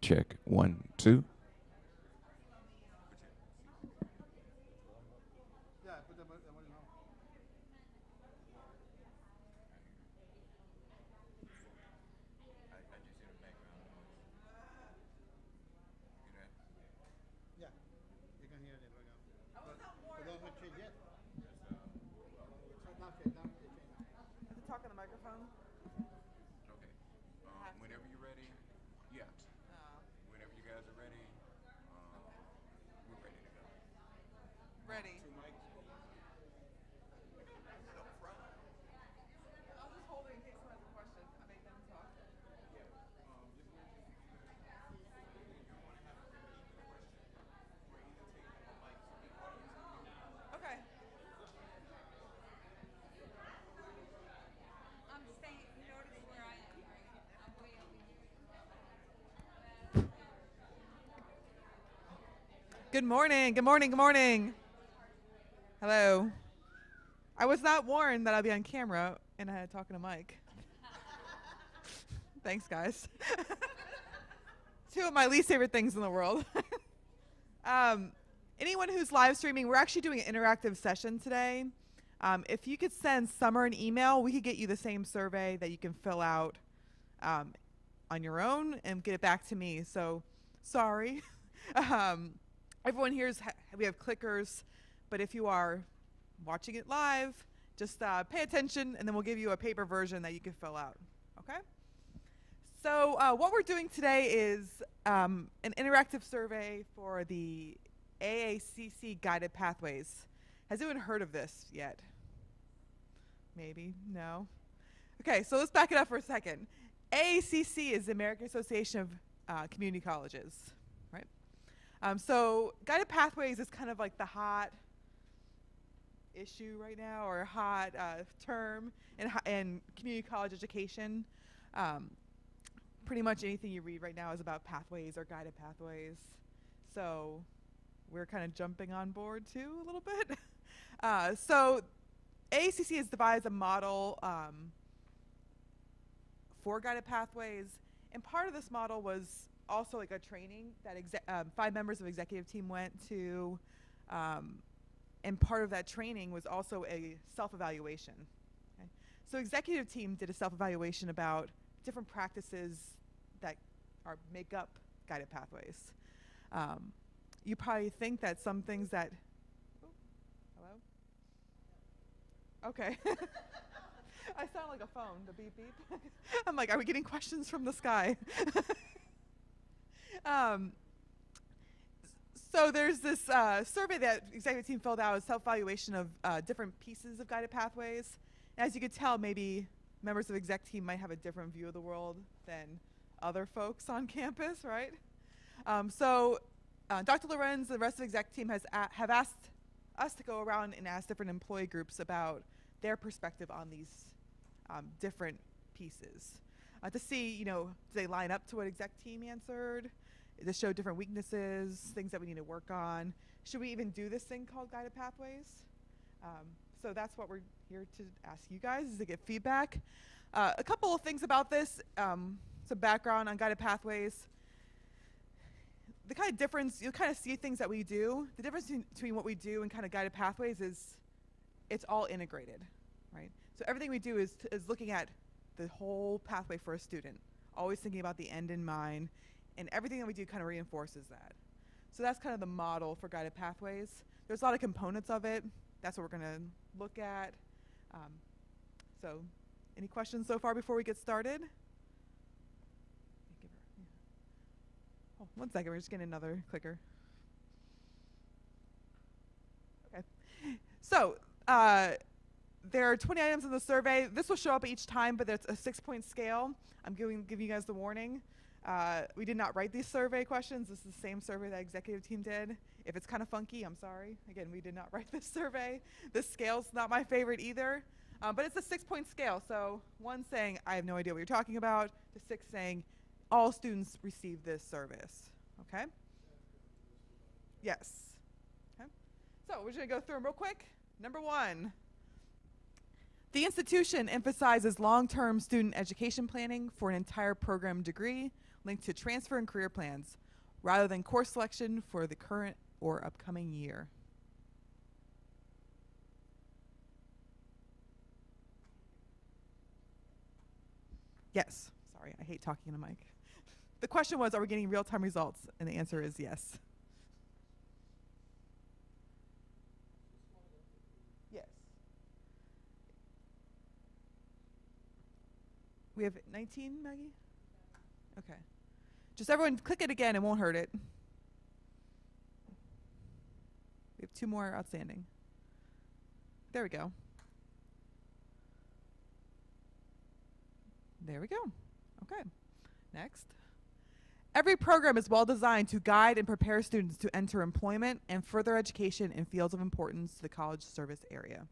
Check. 1, 2. Have to talk on the microphone. Okay. Whenever you're ready, yeah. Whenever you guys are ready, we're ready to go. Ready. Two mics. I was just holding in case someone has a question. I made them talk. Okay. I'm staying. You notice where I am, right? I'm way over here. Good morning. Good morning. Good morning. Hello. I was not warned that I'd be on camera and I had to talk in a mic. Thanks, guys. Two of my least favorite things in the world. Anyone who's live streaming, we're actually doing an interactive session today. If you could send Summer an email, we could get you the same survey that you can fill out on your own and get it back to me. So, sorry. Everyone here we have clickers, but if you are watching it live, just pay attention, and then we'll give you a paper version that you can fill out. Okay? So what we're doing today is an interactive survey for the AACC Guided Pathways. Has anyone heard of this yet? Maybe? No? Okay, so let's back it up for a second. AACC is the American Association of Community Colleges, right? So Guided Pathways is kind of like the hot issue right now, or hot term in community college education. Pretty much anything you read right now is about pathways or guided pathways. So we're kind of jumping on board too a little bit. So AACC has devised a model for guided pathways, and part of this model was also like a training that 5 members of the executive team went to, and part of that training was also a self-evaluation. Okay? So executive team did a self-evaluation about different practices that make up guided pathways. You probably think that some things that, hello? Okay. I sound like a phone, the beep beep. I'm like, are we getting questions from the sky? So there's this survey that executive team filled out, a self-evaluation of different pieces of guided pathways. As you could tell, maybe members of the exec team might have a different view of the world than other folks on campus, right? So Dr. Lorenz, the rest of the exec team have asked us to go around and ask different employee groups about their perspective on these different pieces. To see, do they line up to what exec team answered? To show different weaknesses, things that we need to work on. Should we even do this thing called guided pathways? So that's what we're here to ask you guys, is to get feedback. A couple of things about this, some background on guided pathways. The kind of difference, you'll kind of see things that we do. The difference between what we do and kind of guided pathways is it's all integrated, right? So everything we do is looking at the whole pathway for a student, always thinking about the end in mind, and everything that we do kind of reinforces that. So that's kind of the model for guided pathways. There's a lot of components of it. That's what we're going to look at. So any questions so far before we get started? Oh, 1 second, we're just getting another clicker. Okay. So there are 20 items in the survey. This will show up each time, but it's a 6-point scale. I'm giving you guys the warning. We did not write these survey questions. This is the same survey that executive team did. If it's kind of funky, I'm sorry. Again, we did not write this survey. This scale's not my favorite either. But it's a 6-point scale. So 1 saying, I have no idea what you're talking about, to 6 saying, all students receive this service. Okay? Yes. Okay. So we're just going to go through them real quick. Number 1. The institution emphasizes long-term student education planning for an entire program degree, linked to transfer and career plans, rather than course selection for the current or upcoming year. Yes. Sorry, I hate talking in a mic. The question was, are we getting real-time results? And the answer is yes. Yes. We have 19, Maggie? Okay. Just everyone click it again, it won't hurt it. We have 2 more outstanding. There we go. There we go. Okay. Next. Every program is well designed to guide and prepare students to enter employment and further education in fields of importance to the college service area.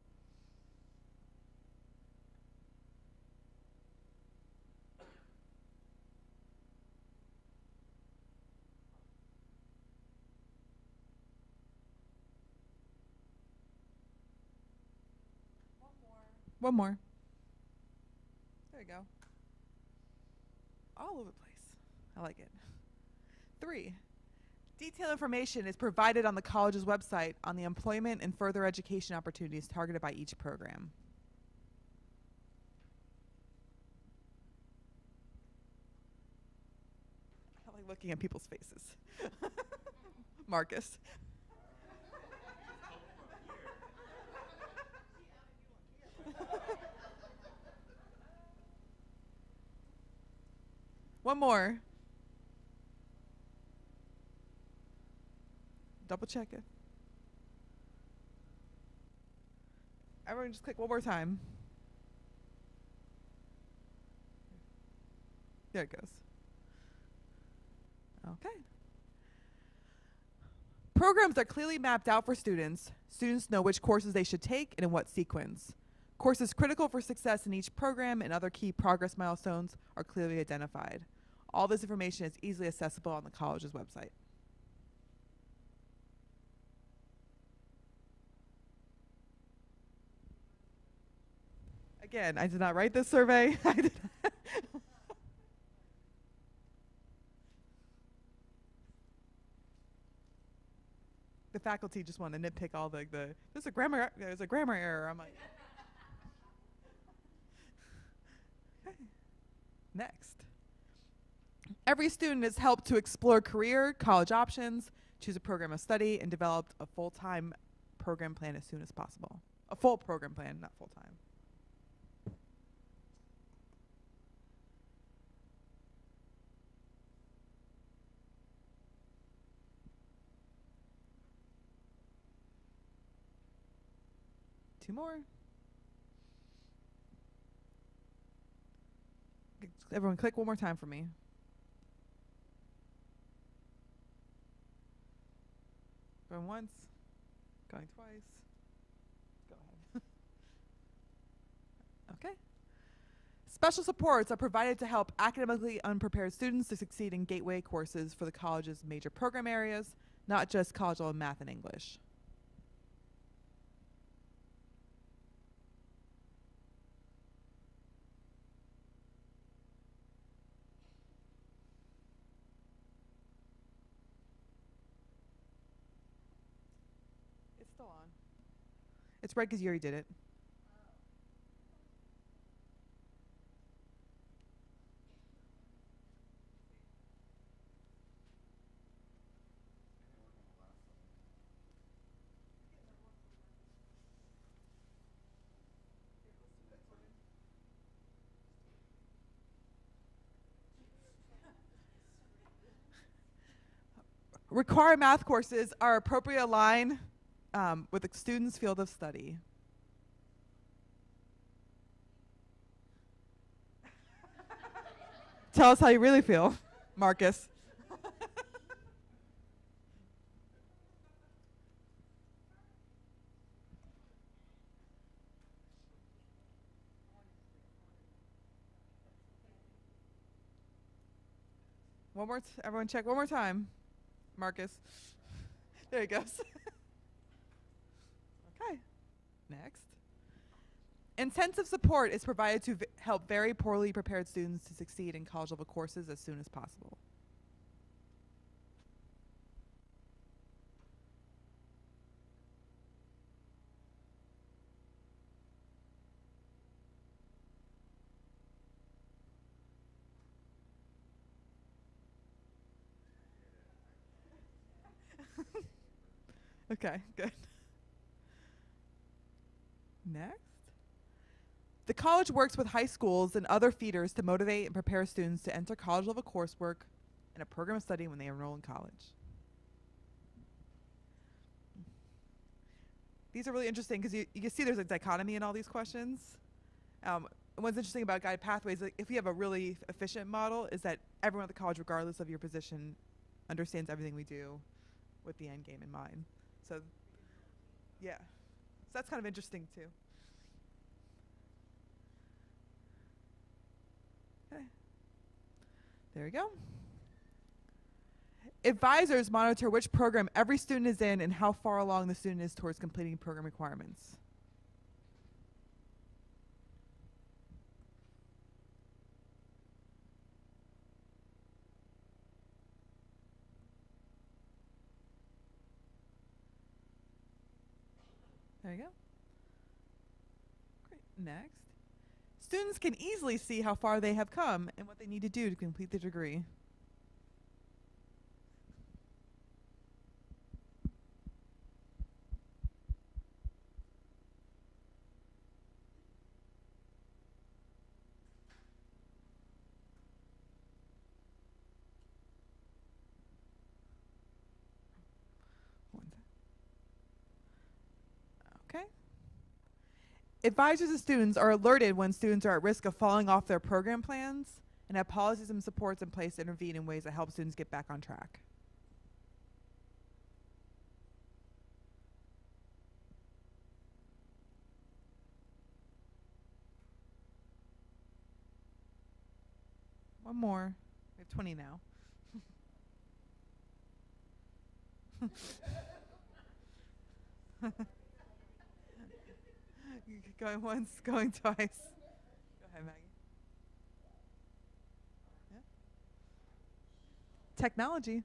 One more. There you go. All over the place. I like it. 3. Detailed information is provided on the college's website on the employment and further education opportunities targeted by each program. I like looking at people's faces. Marcus. One more. Double check it. Everyone just click one more time. There it goes. Okay. Programs are clearly mapped out for students. Students know which courses they should take and in what sequence. Courses critical for success in each program and other key progress milestones are clearly identified. All this information is easily accessible on the college's website. Again, I did not write this survey. The faculty just want to nitpick all the there's a grammar error. I'm like, okay. Next. Every student is helped to explore career, college options, choose a program of study, and develop a full-time program plan as soon as possible. A full program plan, not full-time. Two more. Everyone click one more time for me. Going once, going twice. Go ahead. Okay. Special supports are provided to help academically unprepared students to succeed in gateway courses for the college's major program areas, not just college-level math and English. It's still on. It's right because you already did it. Required math courses are appropriately aligned with the student's field of study. Tell us how you really feel, Marcus. Everyone check one more time. Marcus. There he goes. Okay. Next. Intensive support is provided to help very poorly prepared students to succeed in college level courses as soon as possible. Okay, good. Next. The college works with high schools and other feeders to motivate and prepare students to enter college level coursework and a program of study when they enroll in college. These are really interesting because you can see there's a dichotomy in all these questions. What's interesting about guided pathways, like if we have a really efficient model, is that everyone at the college, regardless of your position, understands everything we do with the end game in mind. So, yeah. So that's kind of interesting too. Okay. There we go. Advisors monitor which program every student is in and how far along the student is towards completing program requirements. There you go. Great. Next. Students can easily see how far they have come and what they need to do to complete the degree. Okay. Advisors and students are alerted when students are at risk of falling off their program plans and have policies and supports in place to intervene in ways that help students get back on track. One more. We have 20 now. Going once, going twice. Go ahead, Maggie. Yeah. Technology.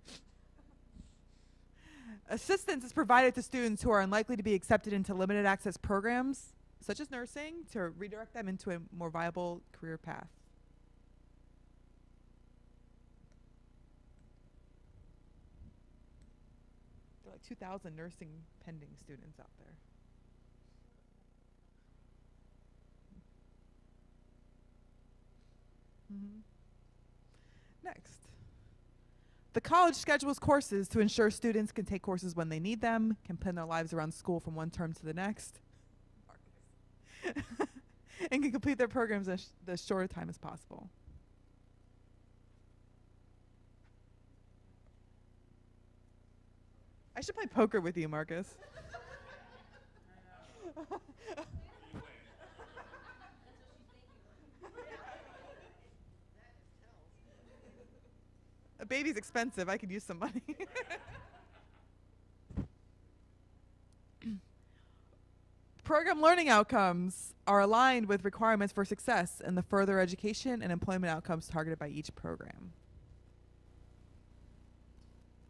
Assistance is provided to students who are unlikely to be accepted into limited access programs, such as nursing, to redirect them into a more viable career path. There are like 2,000 nursing pending students out there. Mm-hmm. Next. The college schedules courses to ensure students can take courses when they need them, can plan their lives around school from one term to the next, and can complete their programs in the shorter time as possible. I should play poker with you, Marcus. A baby's expensive. I could use some money. Program learning outcomes are aligned with requirements for success in the further education and employment outcomes targeted by each program.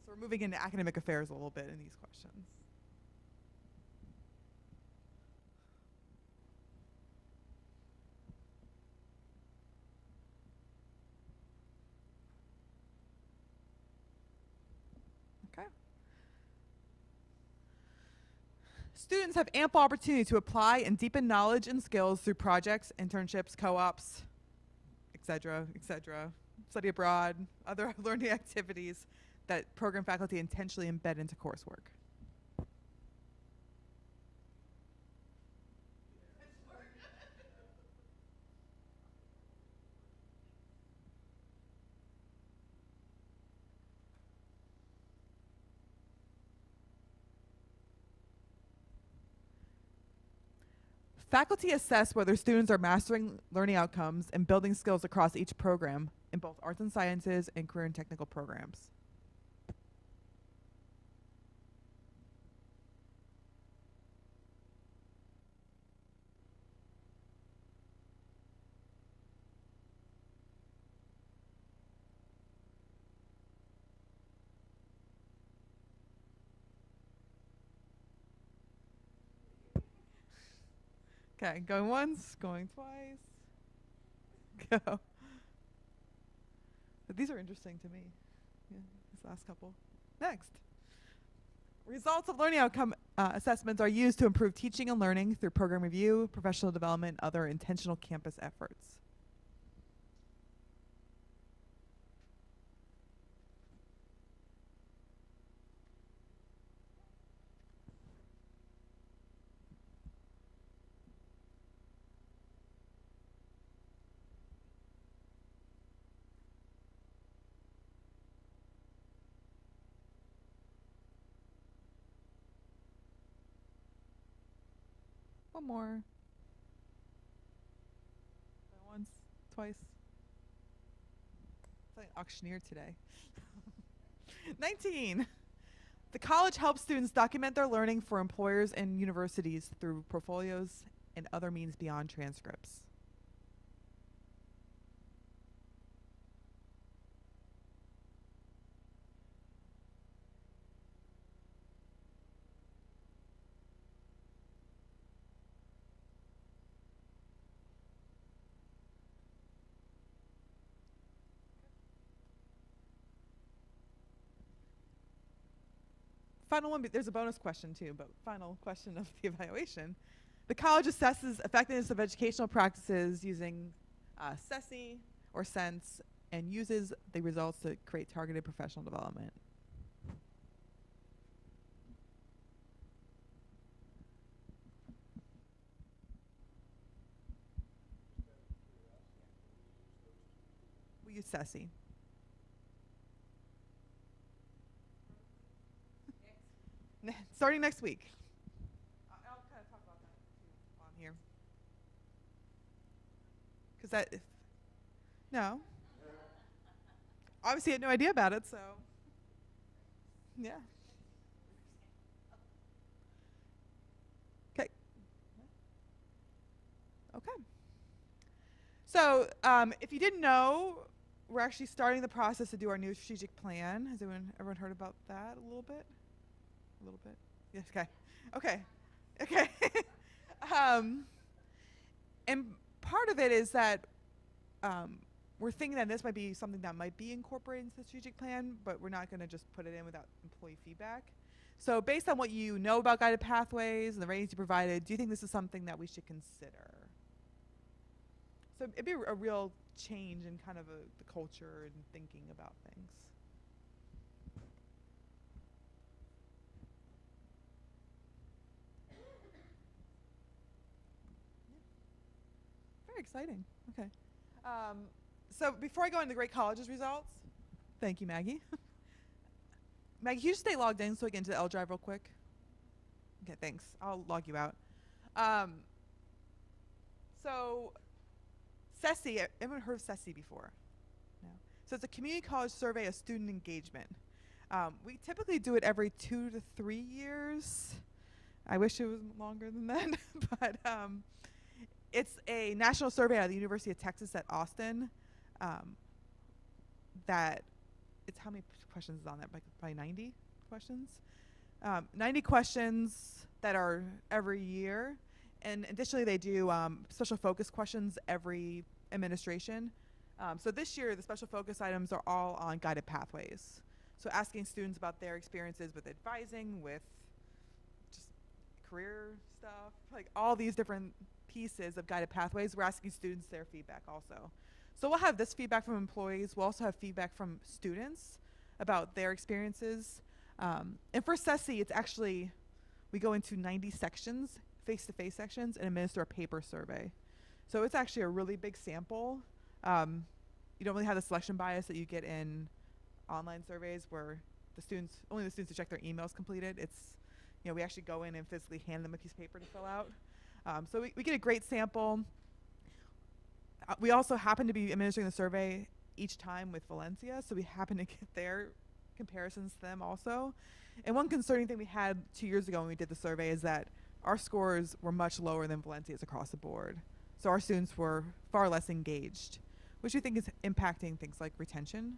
So we're moving into academic affairs a little bit in these questions. Okay. Students have ample opportunity to apply and deepen knowledge and skills through projects, internships, co-ops, etc., study abroad, other learning activities that program faculty intentionally embed into coursework. Faculty assess whether students are mastering learning outcomes and building skills across each program in both arts and sciences and career and technical programs. Okay, going once, going twice. Go. But these are interesting to me. Yeah, these last couple. Next. Results of learning outcome assessments are used to improve teaching and learning through program review, professional development, and other intentional campus efforts. One more. Once, twice. It's like an auctioneer today. 19. The college helps students document their learning for employers and universities through portfolios and other means beyond transcripts. Final one, there's a bonus question too, but final question of the evaluation. The college assesses effectiveness of educational practices using SESI or SENSE and uses the results to create targeted professional development. We use SESI. Starting next week. I'll kind of talk about that too on here. Because no. Obviously, I had no idea about it, so yeah. Okay. Okay. So if you didn't know, we're actually starting the process to do our new strategic plan. Has everyone heard about that a little bit? A little bit? Yes, okay. Okay. Okay. And part of it is that we're thinking that this might be something that might be incorporated into the strategic plan, but we're not going to just put it in without employee feedback. So based on what you know about guided pathways and the ratings you provided, do you think this is something that we should consider? So it'd be a real change in kind of the culture and thinking about things. Very exciting. Okay. So before I go into the Great Colleges results, thank you, Maggie. Maggie, can you just stay logged in so we get into the L drive real quick? Okay, thanks. I'll log you out. So SESI, everyone heard of SESI before? No. So it's a community college survey of student engagement. We typically do it every 2 to 3 years. I wish it was longer than that, but it's a national survey at the University of Texas at Austin. That it's how many questions is on that? Like probably 90 questions. 90 questions that are every year, and additionally they do special focus questions every administration. So this year the special focus items are all on guided pathways. So asking students about their experiences with advising, with just career stuff, like all these different pieces of guided pathways. We're asking students their feedback also. So we'll have this feedback from employees. We'll also have feedback from students about their experiences. And for SESI, it's actually, we go into 90 sections, face-to-face sections, and administer a paper survey. So it's actually a really big sample. You don't really have the selection bias that you get in online surveys where only the students who check their emails completed. It's, we actually go in and physically hand them a piece of paper to fill out. So we get a great sample. We also happen to be administering the survey each time with Valencia, so we happen to get their comparisons to them also. And one concerning thing we had 2 years ago when we did the survey is that our scores were much lower than Valencia's across the board. So our students were far less engaged, which we think is impacting things like retention.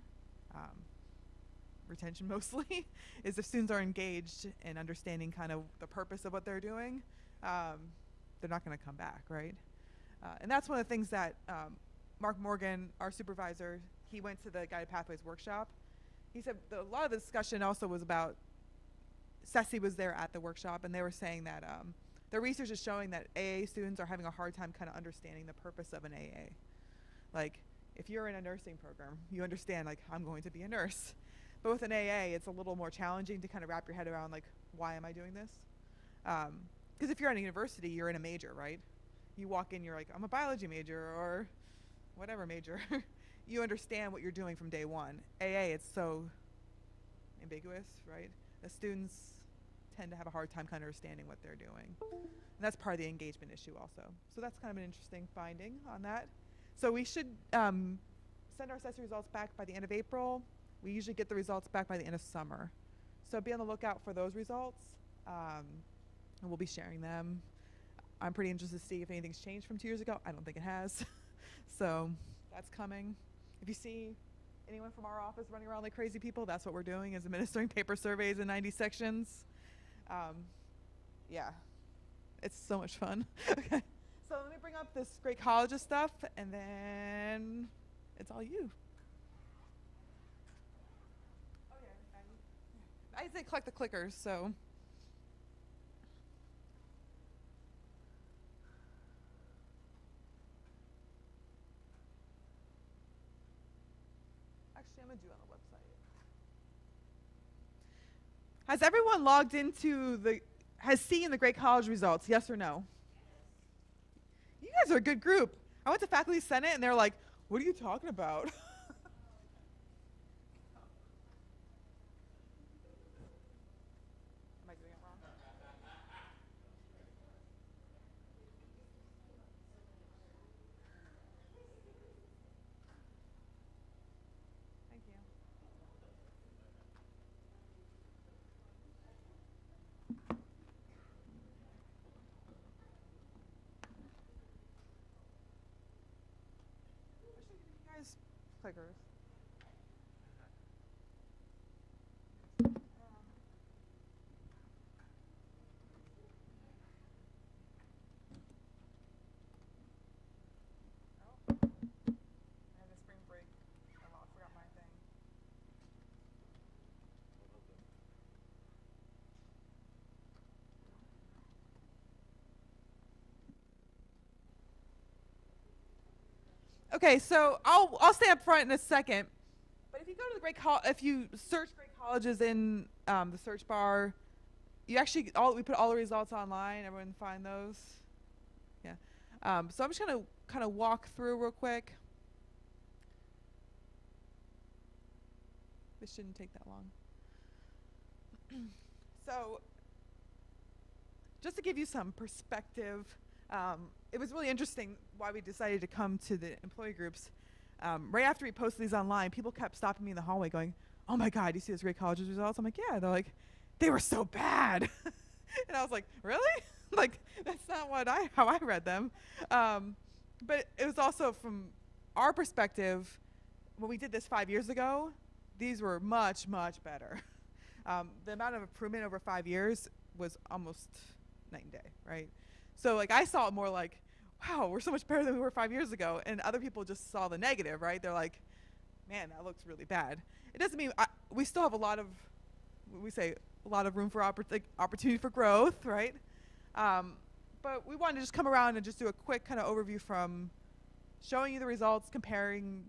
Retention mostly is if students are engaged and understanding kind of the purpose of what they're doing. they're not going to come back, right? And that's one of the things that Mark Morgan, our supervisor, he went to the Guided Pathways workshop. He said a lot of the discussion also was about, Ceci was there at the workshop, and they were saying that the research is showing that AA students are having a hard time kind of understanding the purpose of an AA. Like, if you're in a nursing program, you understand, like, I'm going to be a nurse. But with an AA, it's a little more challenging to kind of wrap your head around, like, why am I doing this? Because if you're at a university, you're in a major, right? You walk in, you're like, I'm a biology major or whatever major. You understand what you're doing from day one. AA, it's so ambiguous, right? The students tend to have a hard time kind of understanding what they're doing. And that's part of the engagement issue also. So that's kind of an interesting finding on that. So we should send our assessment results back by the end of April. We usually get the results back by the end of summer. So be on the lookout for those results, and we'll be sharing them. I'm pretty interested to see if anything's changed from 2 years ago. I don't think it has. So that's coming. If you see anyone from our office running around like crazy people, that's what we're doing, is administering paper surveys in 90 sections. Yeah, it's so much fun. Okay, so let me bring up this great colleges stuff, and then it's all you. Oh yeah, I say collect the clickers, so. Actually, I'm gonna do it on the website. Has everyone logged into has seen the Great College results, yes or no? You guys are a good group. I went to Faculty Senate and they're like, what are you talking about? Am I doing it wrong? Thank you. I should give you guys clickers. I had a spring break. I forgot my thing. Okay, so I'll stay up front in a second. But if you go to the if you search great colleges in the search bar, you actually we put all the results online. Everyone find those. Yeah. So I'm just gonna kind of walk through real quick. This shouldn't take that long. So just to give you some perspective, it was really interesting why we decided to come to the employee groups. Right after we posted these online, people kept stopping me in the hallway going, oh my God, you see those great colleges results? I'm like, yeah. They're like, they were so bad. And I was like, really? Like, that's not how I read them. But it was also from our perspective, when we did this 5 years ago, these were much, much better. The amount of improvement over 5 years was almost night and day, right? So like I saw it more like, wow, we're so much better than we were 5 years ago. And other people just saw the negative, right? They're like, man, that looks really bad. It doesn't mean, we still have a lot of room for opportunity for growth, right? But we wanted to just come around and just do a quick kind of overview from showing you the results, comparing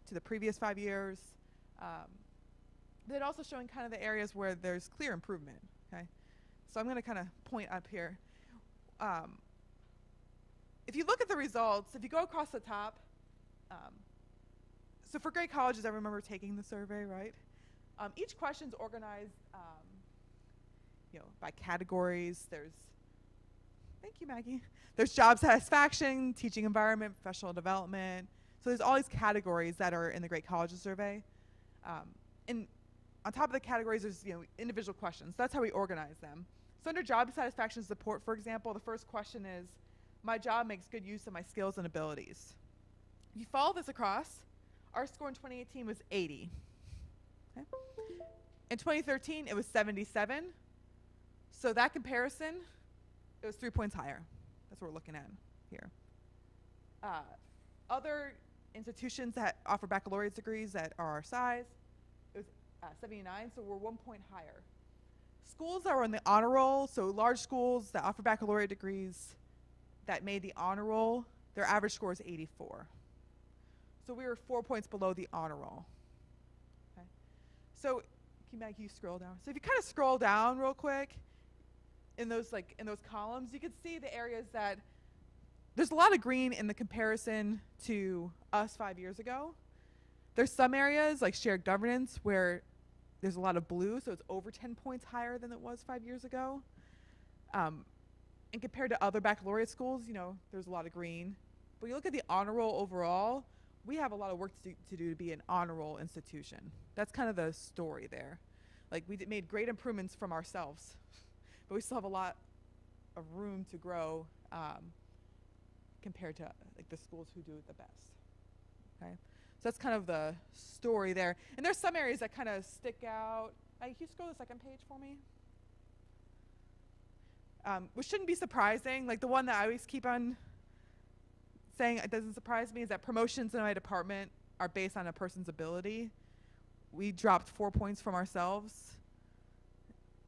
to the previous 5 years, then also showing kind of the areas where there's clear improvement, okay? So I'm gonna kind of point up here. If you look at the results, if you go across the top, so for great colleges, I remember taking the survey, right? Each question's organized, by categories. Thank you, Maggie. There's job satisfaction, teaching environment, professional development. So there's all these categories that are in the Great Colleges Survey. And on top of the categories, there's individual questions. That's how we organize them. So under job satisfaction support, for example, the first question is, my job makes good use of my skills and abilities. If you follow this across, our score in 2018 was 80. Okay. In 2013, it was 77. So that comparison, it was 3 points higher. That's what we're looking at here. Other institutions that offer baccalaureate degrees that are our size, it was 79, so we're 1 point higher. Schools that were in the honor roll, so large schools that offer baccalaureate degrees that made the honor roll, their average score is 84. So we were 4 points below the honor roll. Okay. So can you scroll down? So if you kind of scroll down real quick in those columns, you can see the areas that there's a lot of green in the comparison to us 5 years ago. There's some areas like shared governance where there's a lot of blue, so it's over 10 points higher than it was 5 years ago. And compared to other baccalaureate schools, there's a lot of green. But you look at the honor roll overall, we have a lot of work to do to be an honor roll institution. That's kind of the story there. Like we made great improvements from ourselves, but we still have a lot of room to grow compared to like the schools who do it the best. Okay, so that's kind of the story there. And there's some areas that kind of stick out. Can you scroll the second page for me? Which shouldn't be surprising. Like the one that I always keep on saying it doesn't surprise me is that promotions in my department are based on a person's ability. We dropped 4 points from ourselves,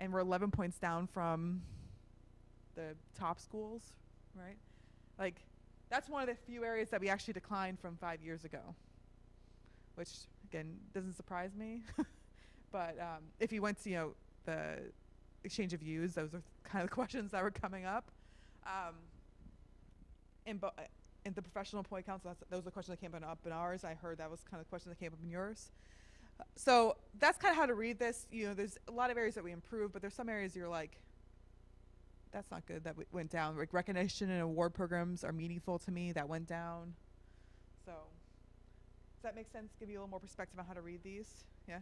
and we're 11 points down from the top schools, right? Like, that's one of the few areas that we actually declined from 5 years ago, which, again, doesn't surprise me. But if you went to, the exchange of views, those are kind of the questions that were coming up. In the professional employee council, those are the questions that came up in ours. I heard that was kind of the question that came up in yours. So that's kind of how to read this. There's a lot of areas that we improved, but there's some areas you're like, that's not good, that went down. Like recognition and award programs are meaningful to me, that went down. So does that make sense? Give you a little more perspective on how to read these? Yeah?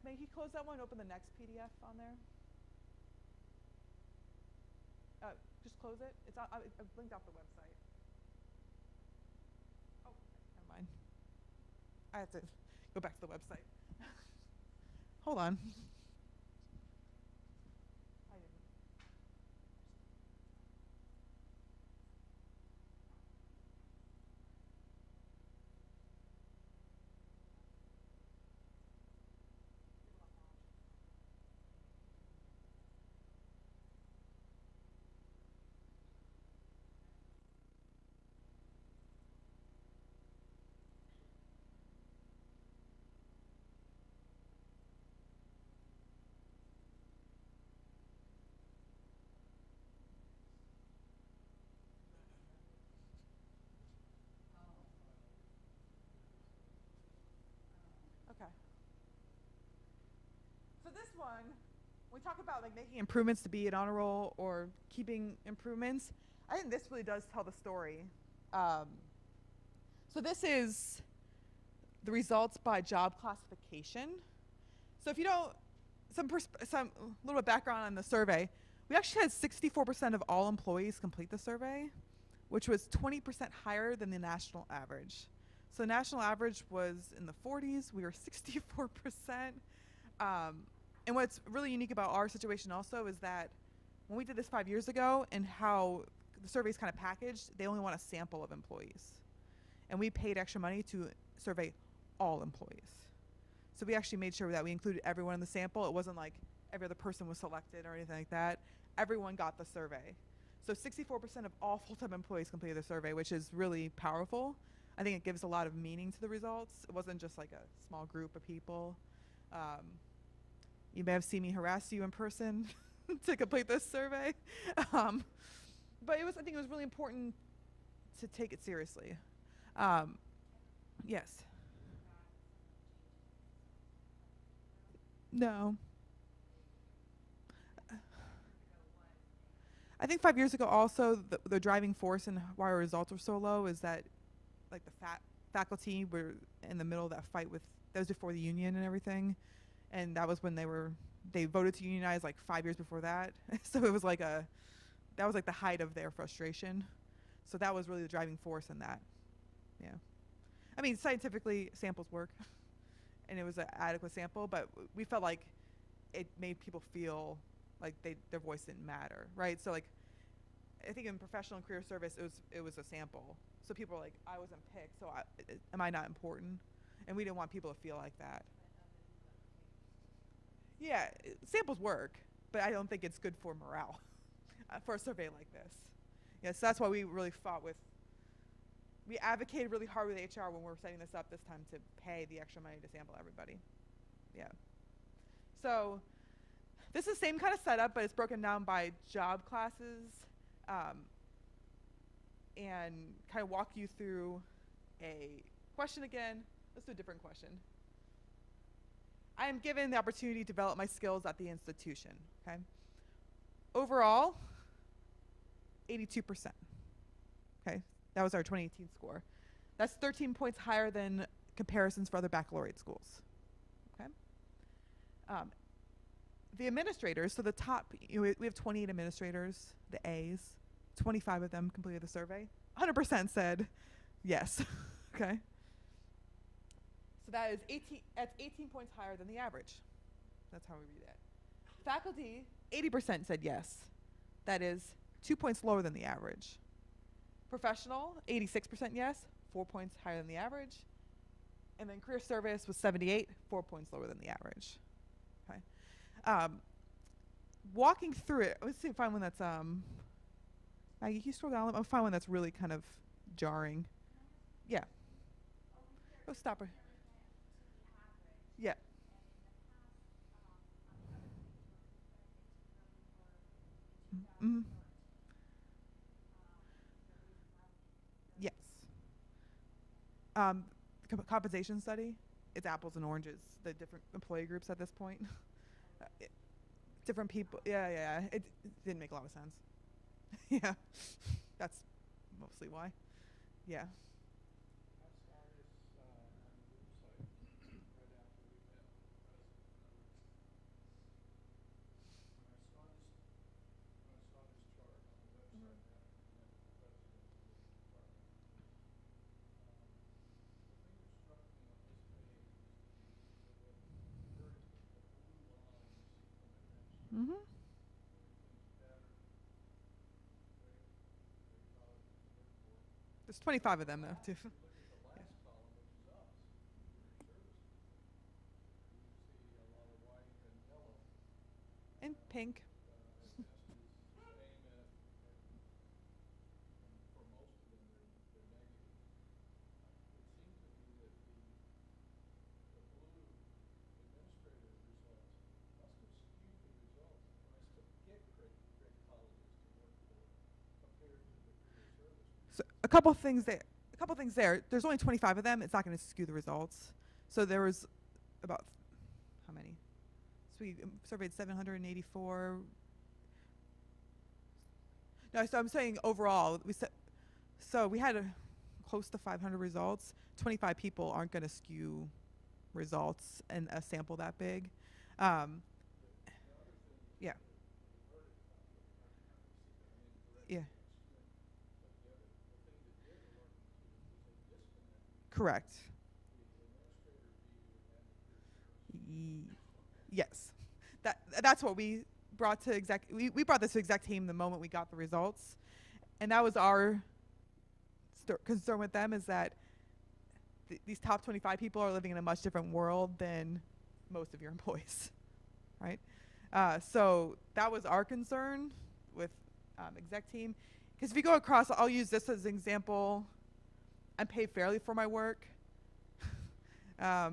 May he close that one, open the next PDF on there? Just close it. It's on, I've linked off the website. Oh, never mind. I have to go back to the website. Hold on. I didn't. Okay. So this one, when we talk about like making improvements to be an honor roll or keeping improvements, I think this really does tell the story. So this is the results by job classification. So if you don't, some little bit of background on the survey, we actually had 64% of all employees complete the survey, which was 20% higher than the national average. So national average was in the 40s, we were 64%. And what's really unique about our situation also is that when we did this 5 years ago and how the survey's kind of packaged, they only want a sample of employees. And we paid extra money to survey all employees. So we actually made sure that we included everyone in the sample. It wasn't like every other person was selected or anything like that. Everyone got the survey. So 64% of all full-time employees completed the survey, which is really powerful. I think it gives a lot of meaning to the results. It wasn't just like a small group of people. You may have seen me harass you in person to complete this survey. But I think it was really important to take it seriously. Yes. No. I think 5 years ago also the driving force and why our results were so low is that like the faculty were in the middle of that fight that was before the union and everything. And that was when they voted to unionize like 5 years before that. So it was like that was like the height of their frustration. So that was really the driving force in that. Yeah. I mean, scientifically, samples work. And it was an adequate sample, but we felt like it made people feel like their voice didn't matter, right? So like, I think in professional and career service, it was a sample. So people were like, I wasn't picked, so am I not important? And we didn't want people to feel like that. Yeah, samples work, but I don't think it's good for morale for a survey like this. Yeah, so that's why we really fought with. We advocated really hard with HR when we were setting this up this time to pay the extra money to sample everybody. Yeah. So this is the same kind of setup, but it's broken down by job classes, and kind of walk you through a question again. Let's do a different question. I am given the opportunity to develop my skills at the institution. Okay. Overall, 82%. Okay, that was our 2018 score. That's 13 points higher than comparisons for other baccalaureate schools. Okay. The administrators, so the top, we have 28 administrators, the A's, 25 of them completed the survey. 100% said yes. Okay. So that is 18 points higher than the average. That's how we read it. Faculty, 80% said yes. That is 2 points lower than the average. Professional, 86% yes, 4 points higher than the average. And then career service was 78, 4 points lower than the average. Okay. Walking through it, let's see if I find one that's, Maggie, can you scroll down? I'll find one that's really kind of jarring. Yeah. Oh, stop her. Yeah. Mm-hmm. Yes. Compensation study, it's apples and oranges, the different employee groups at this point. Different people, yeah. It didn't make a lot of sense. Yeah, that's mostly why. Yeah. Mm-hmm. There's 25 of them though, too. And pink. So a couple things there. There's only 25 of them. It's not going to skew the results. So there was about how many? So we surveyed 784. No, so I'm saying overall, so we had close to 500 results. 25 people aren't going to skew results in a sample that big. Yeah. Yeah. Correct. Yes. That's what we brought to exec. We brought this to exec team the moment we got the results, and that was our concern with them, is that these top 25 people are living in a much different world than most of your employees, right? So that was our concern with exec team, because if you go across, I'll use this as an example. I'm paid fairly for my work. I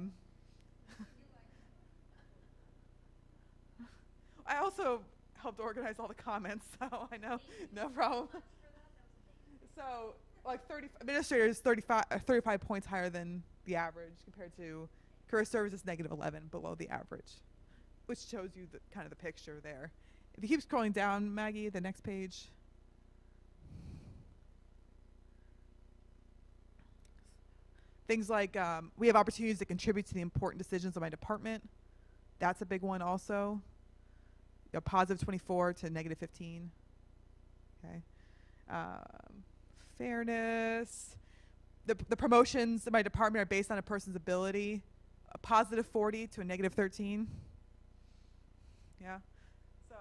also helped organize all the comments, so I know, no problem. So, like administrators, 35 points higher than the average compared to career services, negative 11, below the average, which shows you the kind of the picture there. If you keep scrolling down, Maggie, the next page. Things like we have opportunities to contribute to the important decisions of my department. That's a big one also. Positive 24 to negative 15. Okay. Fairness. The promotions in my department are based on a person's ability. A positive 40 to a negative 13. Yeah. So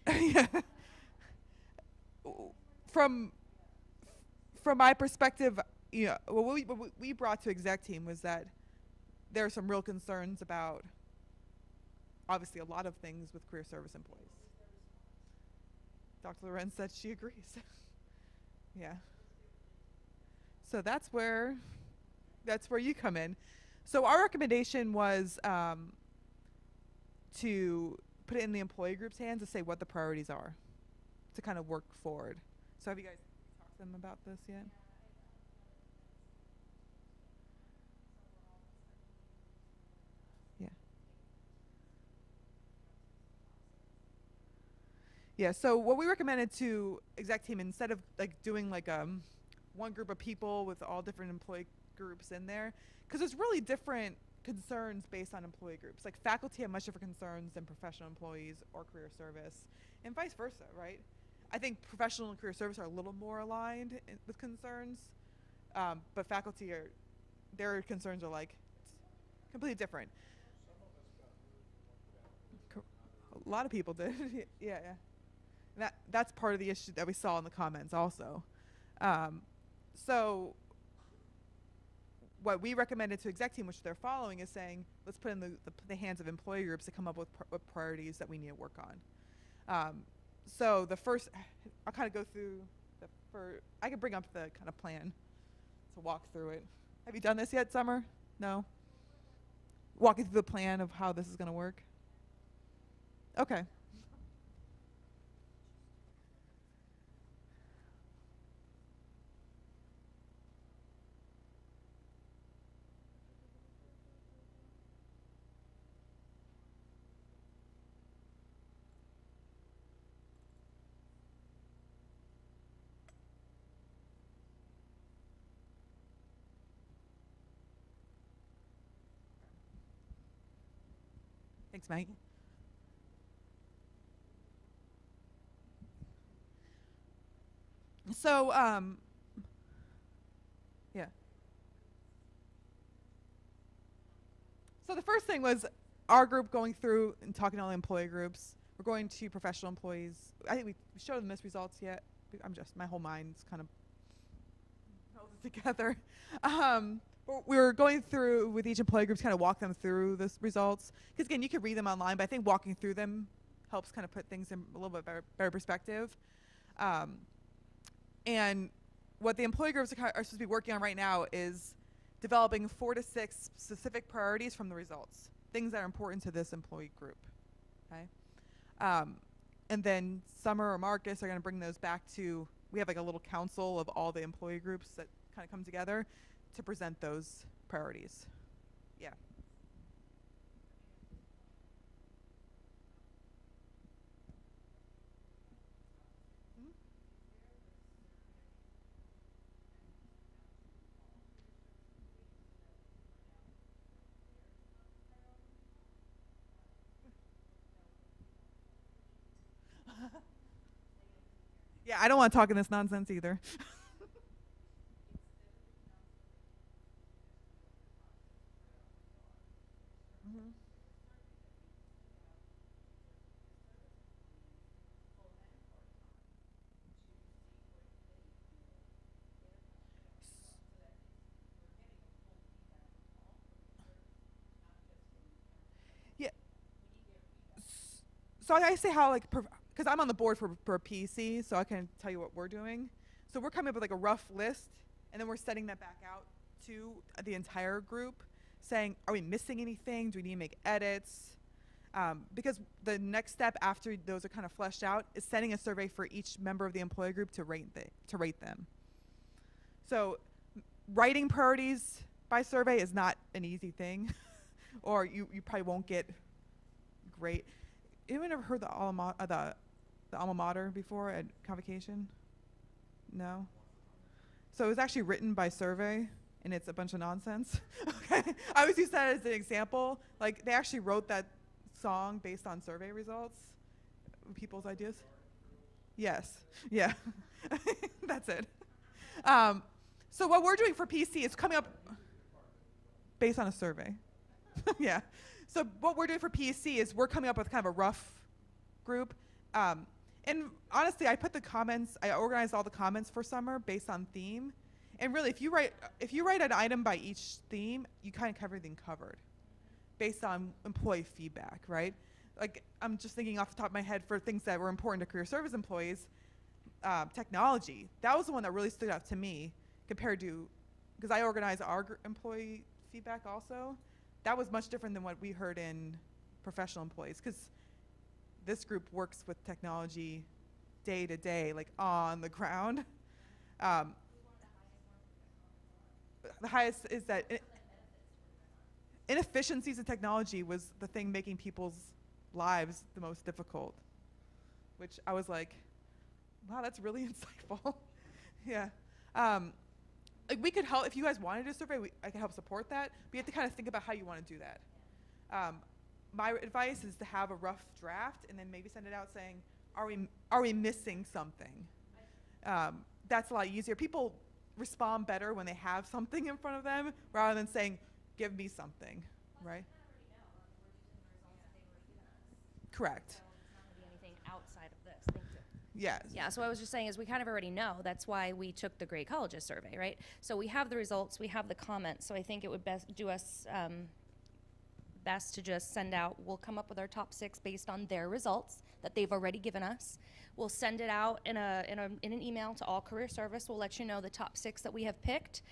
Yeah. From from my perspective, what we brought to exec team was that there are some real concerns about obviously a lot of things with career service employees. Dr. Lorenz said she agrees. Yeah. So that's where you come in. So our recommendation was to put it in the employee group's hands to say what the priorities are, to kind of work forward. So have you guys talked to them about this yet? Yeah. Yeah, so what we recommended to exec team, instead of like doing like one group of people with all different employee groups in there, because there's really different concerns based on employee groups. Like faculty have much different concerns than professional employees or career service, and vice versa, right? I think professional and career service are a little more aligned with concerns, but faculty their concerns are like completely different. A lot of people did. Yeah, yeah. And that's part of the issue that we saw in the comments also. So what we recommended to exec team, which they're following, is saying let's put in the hands of employee groups to come up with priorities that we need to work on. So the first, I'll kind of go through I can bring up the kind of plan to walk through it. Have you done this yet, Summer? No? Walking through the plan of how this is going to work? Okay. Thanks, Maggie. So, yeah. So the first thing was our group going through and talking to all the employee groups. We're going to professional employees. I think we showed them this results yet. My whole mind's kind of held it together. We were going through with each employee group to kind of walk them through the results. Because again, you can read them online, but I think walking through them helps kind of put things in a little bit better perspective. And what the employee groups are supposed to be working on right now is developing 4 to 6 specific priorities from the results, things that are important to this employee group. Okay, and then Summer or Marcus are going to bring those back to. We have like a little council of all the employee groups that kind of come together to present those priorities. Yeah. Yeah, I don't want to talk in this nonsense either. Mhm. Yeah. So I say how like because I'm on the board for PC, so I can tell you what we're doing. So we're coming up with like a rough list, and then we're sending that back out to the entire group, saying, are we missing anything? Do we need to make edits? Because the next step after those are kind of fleshed out is sending a survey for each member of the employee group to rate them. So writing priorities by survey is not an easy thing, or you probably won't get great. Anyone ever heard the alma mater before at convocation? No? So it was actually written by survey, and it's a bunch of nonsense. Okay, I always use that as an example. Like they actually wrote that song based on survey results, people's ideas. Yes, yeah, that's it. So what we're doing for PC is coming up based on a survey. Yeah. So what we're doing for PC is we're coming up with kind of a rough group. And honestly, I organized all the comments for summer based on theme. And really, if you write an item by each theme, you kind of have everything covered based on employee feedback, right? Like, I'm just thinking off the top of my head for things that were important to career service employees, technology. That was the one that really stood out to me compared to, because I organize our employee feedback also. That was much different than what we heard in professional employees, because this group works with technology day to day, like on the ground. The highest is that inefficiencies in technology was the thing making people's lives the most difficult, which I was like, wow, that's really insightful. Yeah. Like, we could help, if you guys wanted a survey, I could help support that, but you have to kind of think about how you want to do that. My advice is to have a rough draft and then maybe send it out saying, are we missing something? That's a lot easier. People respond better when they have something in front of them rather than saying, give me something, right? Correct. So it's not going to be anything outside of this. Thank you. Yes. Yeah, so what I was just saying is we kind of already know. That's why we took the Great Colleges survey, right? So we have the results, we have the comments, so I think it would do us best to just send out, we'll come up with our top 6 based on their results that they've already given us. We'll send it out in an email to all career service. We'll let you know the top 6 that we have picked.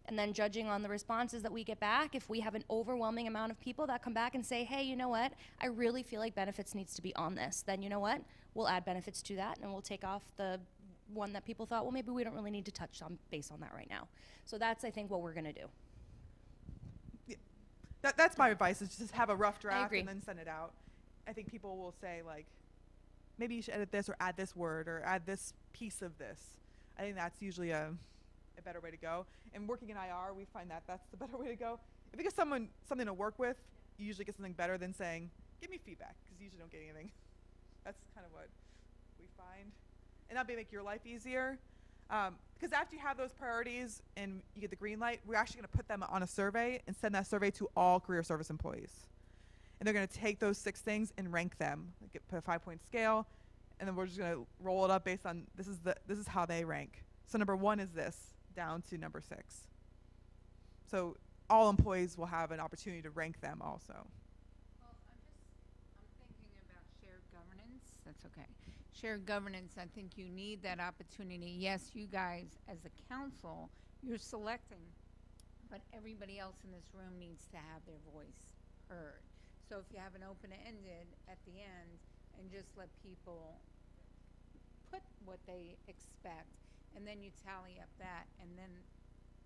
And then judging on the responses that we get back, if we have an overwhelming amount of people that come back and say, hey, you know what, I really feel like benefits needs to be on this, then you know what, we'll add benefits to that and we'll take off the one that people thought, well, maybe we don't really need to touch on based on that right now. So that's, I think, what we're gonna do. Yeah. That's my advice, is just have a rough draft agree. and then send it out. I think people will say, like, maybe you should edit this or add this word or add this piece of this. I think that's usually a better way to go. And working in IR, we find that that's the better way to go. If you get something to work with, you usually get something better than saying, give me feedback, because you usually don't get anything. That's kind of what we find. And that'll make your life easier. Because after you have those priorities and you get the green light, we're actually going to put them on a survey and send that survey to all career service employees. And they're going to take those 6 things and rank them, like put a 5-point scale, and then we're just going to roll it up based on this is how they rank. So number 1 is this, down to number 6. So all employees will have an opportunity to rank them also. Well, I'm thinking about shared governance. That's okay. Shared governance, I think you need that opportunity. Yes, you guys, as a council, you're selecting, but everybody else in this room needs to have their voice heard. So if you have an open-ended at the end and just let people put what they expect, and then you tally up that, and then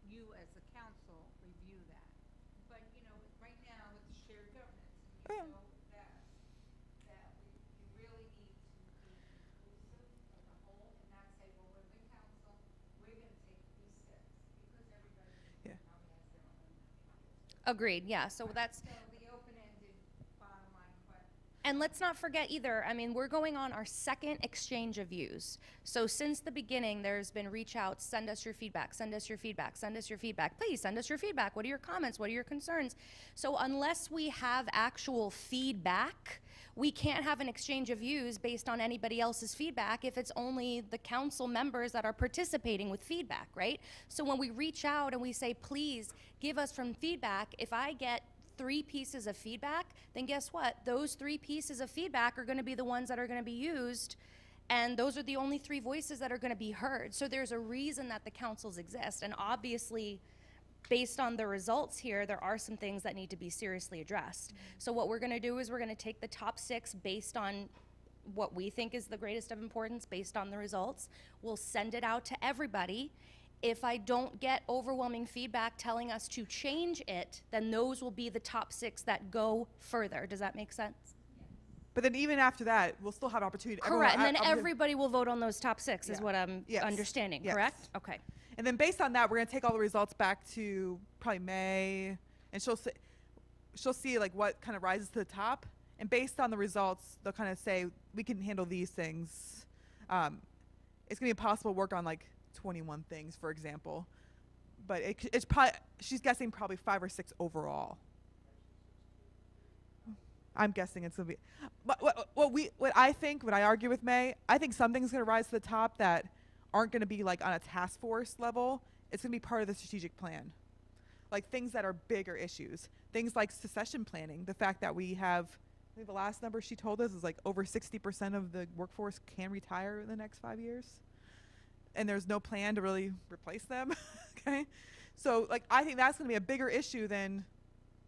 you as a council review that. But, you know, right now with the shared governance, we know that you really need to be inclusive of the whole and not say, well, we're the council, we're going to take these steps, because everybody probably has their own. Agreed, yeah, so that's. So the open-ended bottom line question. And let's not forget either, I mean, we're going on our 2nd exchange of views. So since the beginning, there's been reach out, send us your feedback, send us your feedback, send us your feedback. Please send us your feedback. What are your comments? What are your concerns? So unless we have actual feedback, we can't have an exchange of views based on anybody else's feedback if it's only the council members that are participating with feedback, right? So when we reach out and we say, please give us some feedback, if I get 3 pieces of feedback, then guess what? Those 3 pieces of feedback are going to be the ones that are going to be used, and those are the only 3 voices that are going to be heard. So there's a reason that the councils exist, and obviously, based on the results here, there are some things that need to be seriously addressed. So what we're going to do is we're going to take the top 6 based on what we think is the greatest of importance, based on the results. We'll send it out to everybody. If I don't get overwhelming feedback telling us to change it, then those will be the top 6 that go further. Does that make sense? But then even after that, we'll still have opportunity. Correct, and then everybody will vote on those top 6 is Yeah. what I'm understanding, Yes. correct? Okay. And then based on that, we're going to take all the results back to probably May, and she'll see like what kind of rises to the top. And based on the results, they'll kind of say, we can handle these things. It's going to be impossible to work on like 21 things, for example. But it's probably, she's guessing probably 5 or 6 overall. I'm guessing it's gonna be. But what I argue with May, I think something's gonna rise to the top that aren't gonna be like on a task force level. It's gonna be part of the strategic plan, like things that are bigger issues. Things like succession planning. The fact that we have, I think the last number she told us is like over 60% of the workforce can retire in the next 5 years, and there's no plan to really replace them. Okay, so like I think that's gonna be a bigger issue than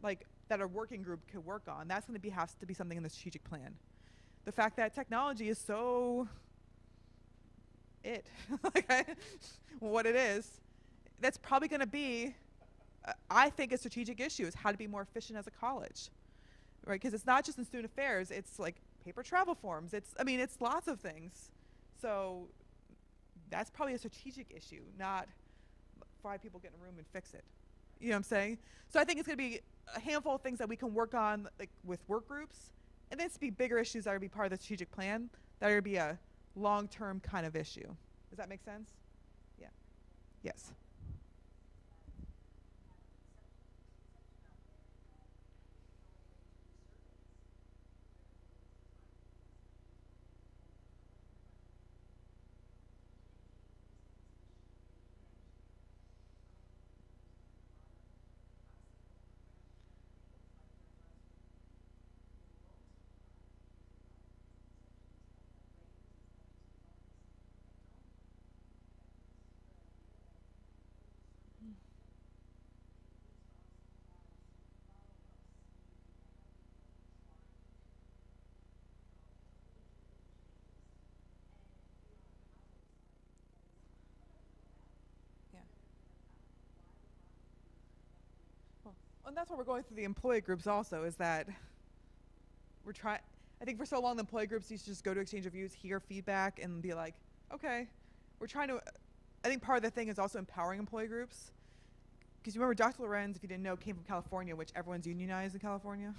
like that a working group could work on. That's going to has to be something in the strategic plan. The fact that technology is so what it is, that's probably going to be, I think, a strategic issue is how to be more efficient as a college, right? Because it's not just in student affairs. It's like paper travel forms. It's lots of things. So that's probably a strategic issue, not 5 people get in a room and fix it. You know what I'm saying? So I think it's going to be a handful of things that we can work on like with work groups, and then it's be bigger issues that are be part of the strategic plan that are going to be a long-term kind of issue. Does that make sense? Yeah. Yes. Yeah. Well, and that's what we're going through the employee groups also, is that we're trying, I think for so long the employee groups used to just go to exchange of views, hear feedback, and be like, okay, we're trying to, I think part of the thing is also empowering employee groups. Because you remember Dr. Lorenz, if you didn't know, came from California, which everyone's unionized in California.